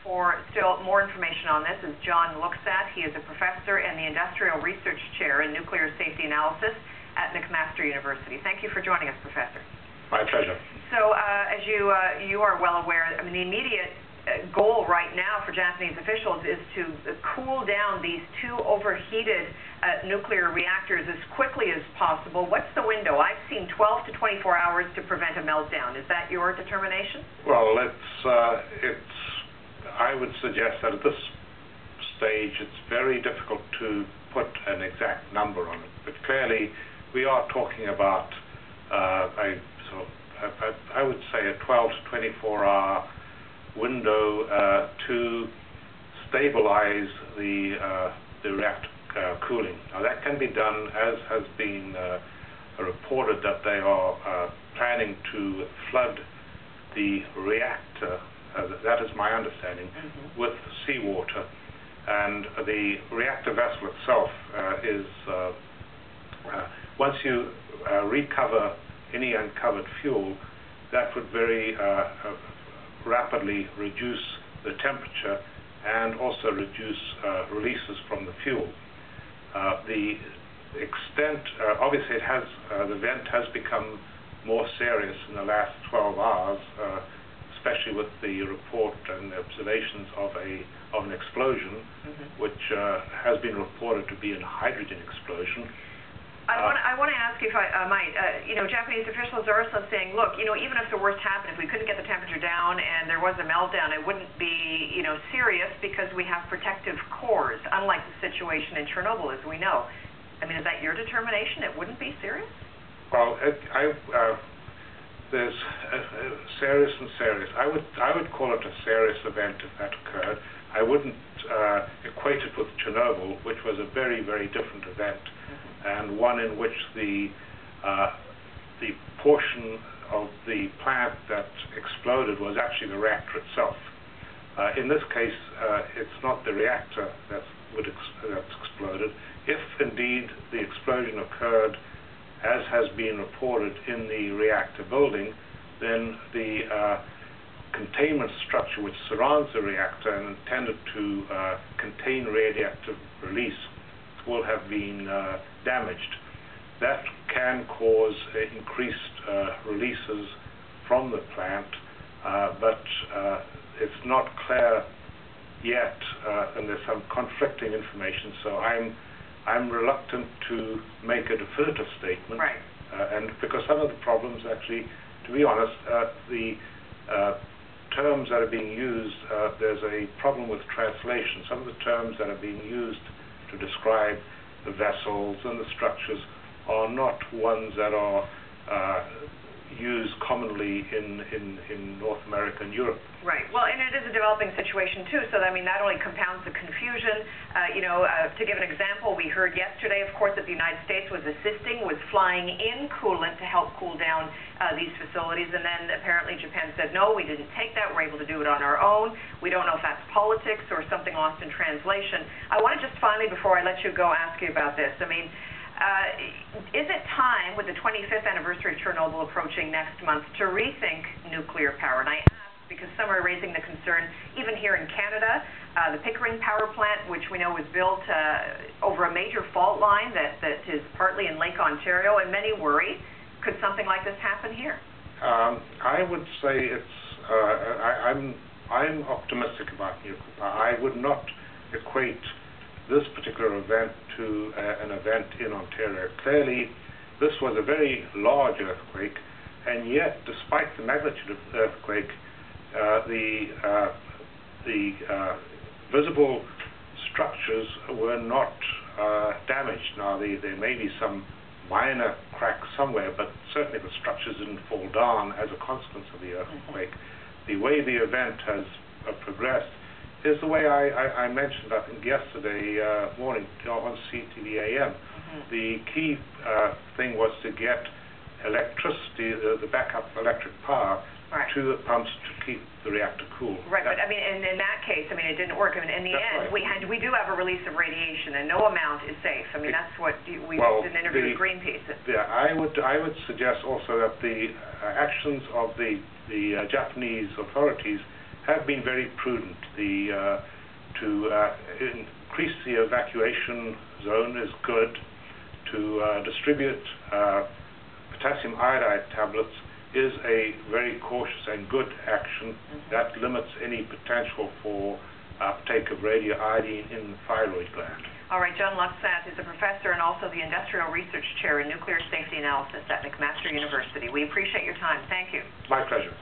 for still more information on this is John Luxat. He is a professor and the Industrial Research Chair in Nuclear Safety Analysis at McMaster University. Thank you for joining us, Professor. My pleasure. So, as you are well aware, I mean, the immediate goal right now for Japanese officials is to cool down these two overheated nuclear reactors as quickly as possible. What's the window? I've seen 12 to 24 hours to prevent a meltdown. Is that your determination? Well, I would suggest that at this stage it's very difficult to put an exact number on it. But clearly, we are talking about I would say a 12 to 24 hour window to stabilize the reactor cooling. Now that can be done, as has been reported, that they are planning to flood the reactor, that is my understanding, with seawater. And the reactor vessel itself is, once you recover any uncovered fuel, that would very rapidly reduce the temperature and also reduce releases from the fuel. The extent, obviously the vent has become more serious in the last 12 hours, especially with the report and the observations of an explosion, which has been reported to be a hydrogen explosion. I want to ask, if I might, Japanese officials are also saying, look, even if the worst happened, if we couldn't get the temperature down and there was a meltdown, it wouldn't be, serious because we have protective cores, unlike the situation in Chernobyl, as we know. I mean, is that your determination? It wouldn't be serious? Well, there's serious and serious. I would call it a serious event if that occurred. I wouldn't equate it with Chernobyl, which was a very, very different event, and one in which the portion of the plant that exploded was actually the reactor itself. In this case, it's not the reactor that's exploded. If indeed the explosion occurred, as has been reported, in the reactor building, then the containment structure which surrounds the reactor and intended to contain radioactive release will have been damaged. That can cause increased releases from the plant, but it's not clear yet, and there's some conflicting information, so I'm reluctant to make a definitive statement. Right. And because some of the problems, actually, to be honest, the terms that are being used, there's a problem with translation. Some of the terms that are being used to describe the vessels and the structures are not ones that are used commonly in North America and Europe. Right. Well, and it is a developing situation too, so that only compounds the confusion. To give an example, we heard yesterday, of course, that the United States was flying in coolant to help cool down these facilities, and then apparently Japan said, no, we didn't take that, we're able to do it on our own. We don't know if that's politics or something lost in translation. I want to just finally, before I let you go, ask you about this. Is it time, with the 25th anniversary of Chernobyl approaching next month, to rethink nuclear power? And I ask because some are raising the concern, even here in Canada, the Pickering Power Plant, which we know was built over a major fault line that is partly in Lake Ontario, and many worry, could something like this happen here? I would say I'm optimistic about nuclear power. I would not equate this particular event to an event in Ontario. Clearly, this was a very large earthquake, and yet, despite the magnitude of the earthquake, the visible structures were not damaged. Now, there may be some minor cracks somewhere, but certainly the structures didn't fall down as a consequence of the earthquake. The way the event has progressed is the way I mentioned, I think, yesterday morning on CTV AM. The key thing was to get electricity, the backup electric power, to the pumps to keep the reactor cool. Right, but in that case, it didn't work. In the end, right, we do have a release of radiation, and no amount is safe. That's what we did an interview with Greenpeace. Yeah, I would suggest also that the actions of the Japanese authorities have been very prudent. To increase the evacuation zone is good. To distribute potassium iodide tablets is a very cautious and good action that limits any potential for uptake of radioiodine in the thyroid gland. All right, John Luxat is a professor and also the Industrial Research Chair in Nuclear Safety Analysis at McMaster University. We appreciate your time. Thank you. My pleasure.